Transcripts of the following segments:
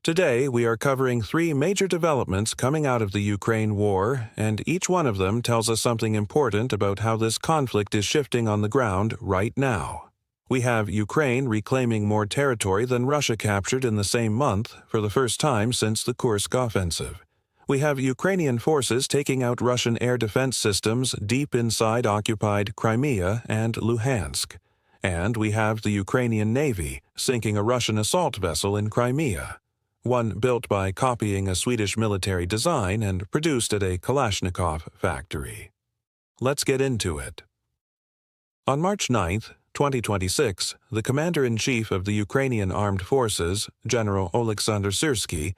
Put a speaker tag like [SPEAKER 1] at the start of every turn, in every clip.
[SPEAKER 1] Today, we are covering three major developments coming out of the Ukraine war, and each one of them tells us something important about how this conflict is shifting on the ground right now. We have Ukraine reclaiming more territory than Russia captured in the same month for the first time since the Kursk offensive. We have Ukrainian forces taking out Russian air defense systems deep inside occupied Crimea and Luhansk. And we have the Ukrainian Navy sinking a Russian assault vessel in Crimea, one built by copying a Swedish military design and produced at a Kalashnikov factory. Let's get into it. On March 9, 2026, the Commander-in-Chief of the Ukrainian Armed Forces, General Oleksandr Syrsky,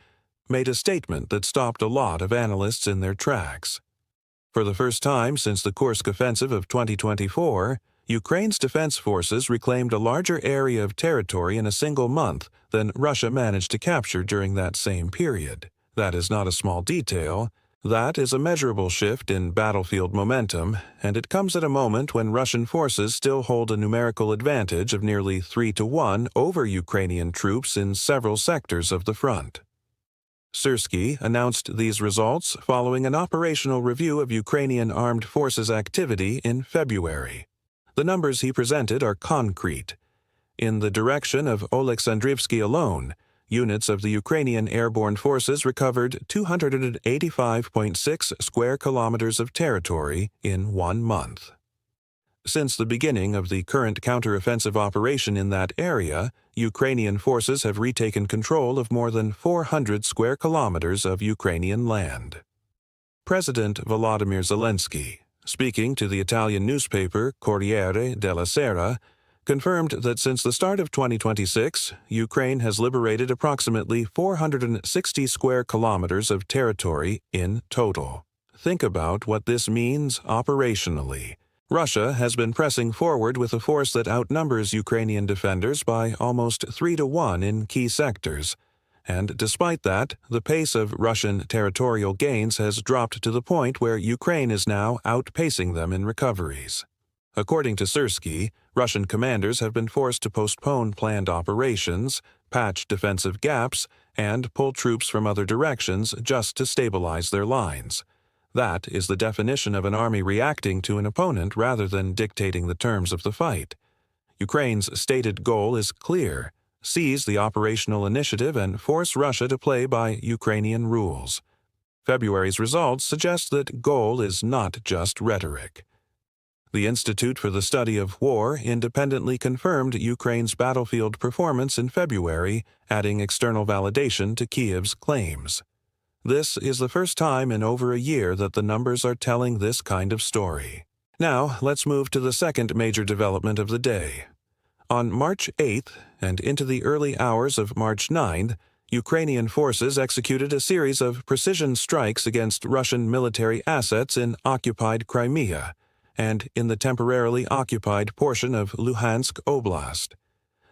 [SPEAKER 1] made a statement that stopped a lot of analysts in their tracks. For the first time since the Kursk offensive of 2024, Ukraine's defense forces reclaimed a larger area of territory in a single month than Russia managed to capture during that same period. That is not a small detail. That is a measurable shift in battlefield momentum, and it comes at a moment when Russian forces still hold a numerical advantage of nearly 3-1 over Ukrainian troops in several sectors of the front. Syrsky announced these results following an operational review of Ukrainian armed forces activity in February. The numbers he presented are concrete. In the direction of Oleksandrivsky alone, units of the Ukrainian airborne forces recovered 285.6 square kilometers of territory in 1 month. Since the beginning of the current counteroffensive operation in that area, Ukrainian forces have retaken control of more than 400 square kilometers of Ukrainian land. President Volodymyr Zelensky, speaking to the Italian newspaper Corriere della Sera, confirmed that since the start of 2026, Ukraine has liberated approximately 460 square kilometers of territory in total. Think about what this means operationally. Russia has been pressing forward with a force that outnumbers Ukrainian defenders by almost 3-1 in key sectors, and despite that, the pace of Russian territorial gains has dropped to the point where Ukraine is now outpacing them in recoveries. According to Syrsky, Russian commanders have been forced to postpone planned operations, patch defensive gaps, and pull troops from other directions just to stabilize their lines. That is the definition of an army reacting to an opponent rather than dictating the terms of the fight. Ukraine's stated goal is clear: seize the operational initiative and force Russia to play by Ukrainian rules. February's results suggest that goal is not just rhetoric. The Institute for the Study of War independently confirmed Ukraine's battlefield performance in February, adding external validation to Kyiv's claims. This is the first time in over a year that the numbers are telling this kind of story. Now, let's move to the second major development of the day. On March 8th and into the early hours of March 9th, Ukrainian forces executed a series of precision strikes against Russian military assets in occupied Crimea and in the temporarily occupied portion of Luhansk Oblast.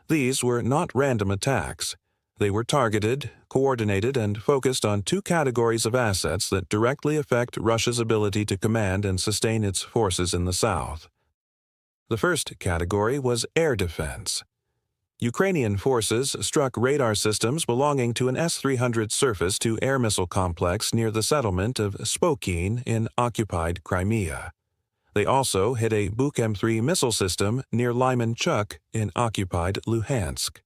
[SPEAKER 1] These were not random attacks. They were targeted, coordinated, and focused on two categories of assets that directly affect Russia's ability to command and sustain its forces in the south. The first category was air defense. Ukrainian forces struck radar systems belonging to an S-300 surface-to-air missile complex near the settlement of Spokane in occupied Crimea. They also hit a Buk M3 missile system near Lymanchuk in occupied Luhansk.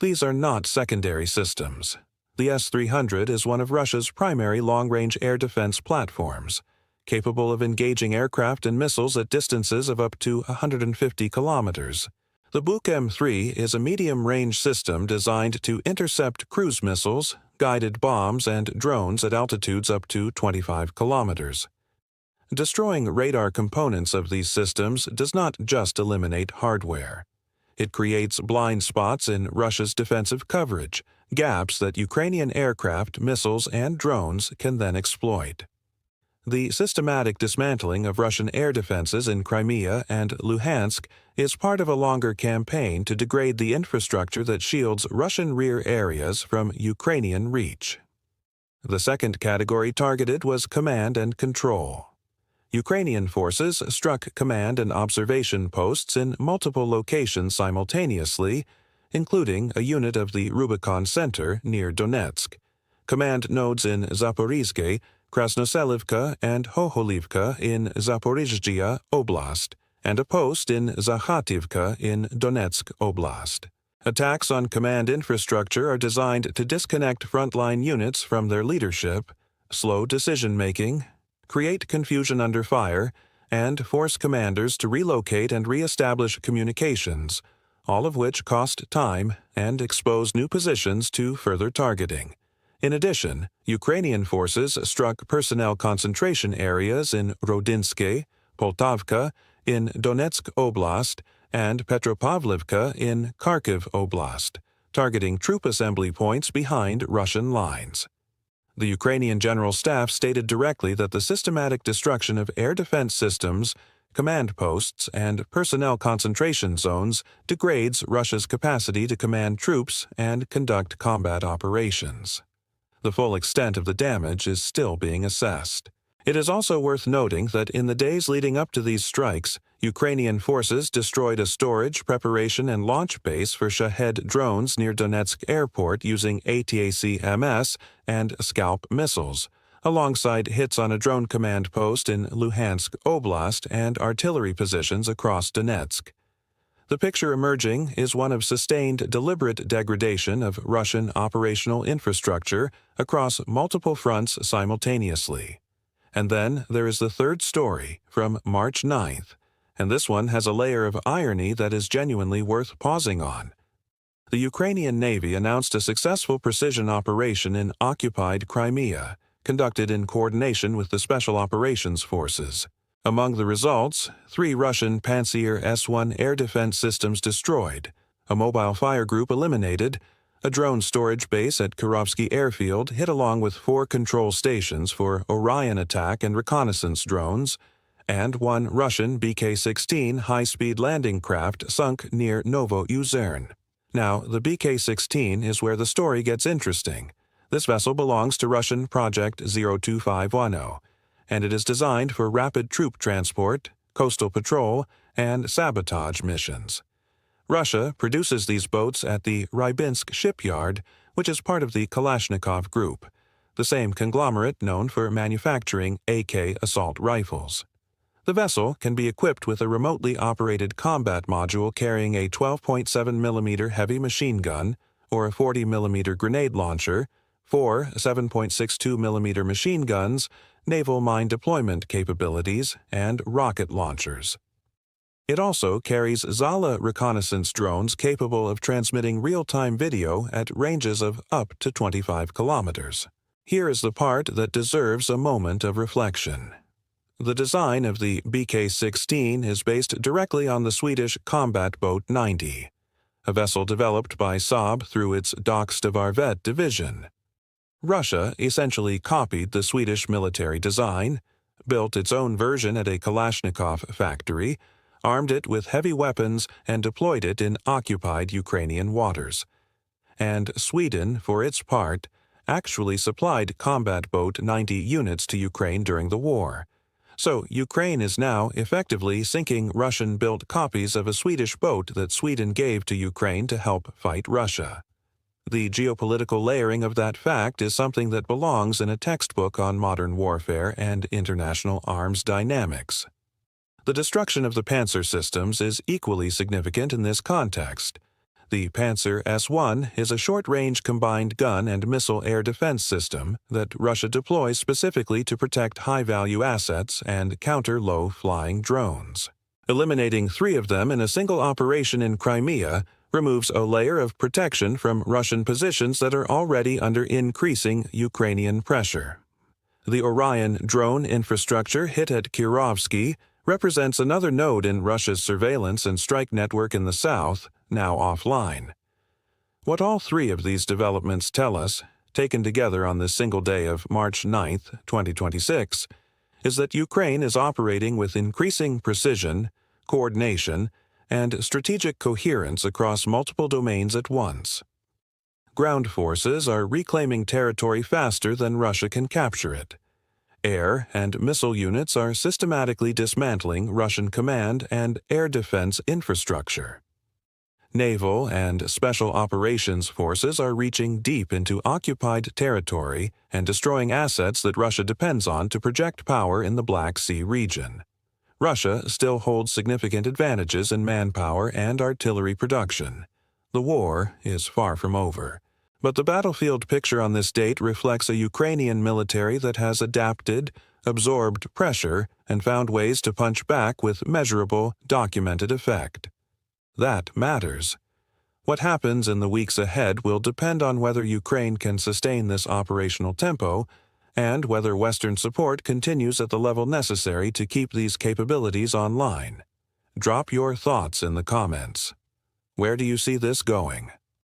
[SPEAKER 1] These are not secondary systems. The S-300 is one of Russia's primary long-range air defense platforms, capable of engaging aircraft and missiles at distances of up to 150 kilometers. The Buk M3 is a medium-range system designed to intercept cruise missiles, guided bombs, and drones at altitudes up to 25 kilometers. Destroying radar components of these systems does not just eliminate hardware. It creates blind spots in Russia's defensive coverage, gaps that Ukrainian aircraft, missiles, and drones can then exploit. The systematic dismantling of Russian air defenses in Crimea and Luhansk is part of a longer campaign to degrade the infrastructure that shields Russian rear areas from Ukrainian reach. The second category targeted was command and control. Ukrainian forces struck command and observation posts in multiple locations simultaneously, including a unit of the Rubicon Center near Donetsk, command nodes in Zaporizhzhia, Krasnoselivka, and Hoholivka in Zaporizhzhia Oblast, and a post in Zakhativka in Donetsk Oblast. Attacks on command infrastructure are designed to disconnect frontline units from their leadership, slow decision-making, create confusion under fire, and force commanders to relocate and re-establish communications, all of which cost time and expose new positions to further targeting. In addition, Ukrainian forces struck personnel concentration areas in Rodinske, Poltavka, in Donetsk Oblast, and Petropavlivka in Kharkiv Oblast, targeting troop assembly points behind Russian lines. The Ukrainian General Staff stated directly that the systematic destruction of air defense systems, command posts, and personnel concentration zones degrades Russia's capacity to command troops and conduct combat operations. The full extent of the damage is still being assessed. It is also worth noting that in the days leading up to these strikes, Ukrainian forces destroyed a storage, preparation, and launch base for Shahed drones near Donetsk airport using ATACMS and Scalp missiles, alongside hits on a drone command post in Luhansk Oblast and artillery positions across Donetsk. The picture emerging is one of sustained, deliberate degradation of Russian operational infrastructure across multiple fronts simultaneously. And then there is the third story from March 9th, and this one has a layer of irony that is genuinely worth pausing on. The Ukrainian Navy announced a successful precision operation in occupied Crimea, conducted in coordination with the Special Operations Forces. Among the results, 3 Russian Pantsir S-1 air defense systems destroyed, a mobile fire group eliminated, a drone storage base at Kirovsky Airfield hit along with 4 control stations for Orion attack and reconnaissance drones, and 1 Russian BK-16 high-speed landing craft sunk near Novo-Uzern. Now, the BK-16 is where the story gets interesting. This vessel belongs to Russian Project 02510, and it is designed for rapid troop transport, coastal patrol, and sabotage missions. Russia produces these boats at the Rybinsk shipyard, which is part of the Kalashnikov Group, the same conglomerate known for manufacturing AK assault rifles. The vessel can be equipped with a remotely operated combat module carrying a 12.7 mm heavy machine gun or a 40 mm grenade launcher, 4 7.62 mm machine guns, naval mine deployment capabilities, and rocket launchers. It also carries Zala reconnaissance drones capable of transmitting real-time video at ranges of up to 25 kilometers. Here is the part that deserves a moment of reflection. The design of the BK-16 is based directly on the Swedish combat boat 90, a vessel developed by Saab through its Dockstavarvet division. Russia essentially copied the Swedish military design, built its own version at a Kalashnikov factory, armed it with heavy weapons, and deployed it in occupied Ukrainian waters. And Sweden, for its part, actually supplied combat boat 90 units to Ukraine during the war. So Ukraine is now effectively sinking Russian-built copies of a Swedish boat that Sweden gave to Ukraine to help fight Russia. The geopolitical layering of that fact is something that belongs in a textbook on modern warfare and international arms dynamics. The destruction of the Pantsir systems is equally significant in this context. The Pantsir S-1 is a short-range combined gun and missile air defense system that Russia deploys specifically to protect high-value assets and counter low-flying drones. Eliminating 3 of them in a single operation in Crimea removes a layer of protection from Russian positions that are already under increasing Ukrainian pressure. The Orion drone infrastructure hit at Kirovsky represents another node in Russia's surveillance and strike network in the south, now offline. What all 3 of these developments tell us, taken together on this single day of March 9, 2026, is that Ukraine is operating with increasing precision, coordination, and strategic coherence across multiple domains at once. Ground forces are reclaiming territory faster than Russia can capture it. Air and missile units are systematically dismantling Russian command and air defense infrastructure. Naval and Special Operations Forces are reaching deep into occupied territory and destroying assets that Russia depends on to project power in the Black Sea region. Russia still holds significant advantages in manpower and artillery production. The war is far from over. But the battlefield picture on this date reflects a Ukrainian military that has adapted, absorbed pressure, and found ways to punch back with measurable, documented effect. That matters. What happens in the weeks ahead will depend on whether Ukraine can sustain this operational tempo and whether Western support continues at the level necessary to keep these capabilities online. Drop your thoughts in the comments. Where do you see this going?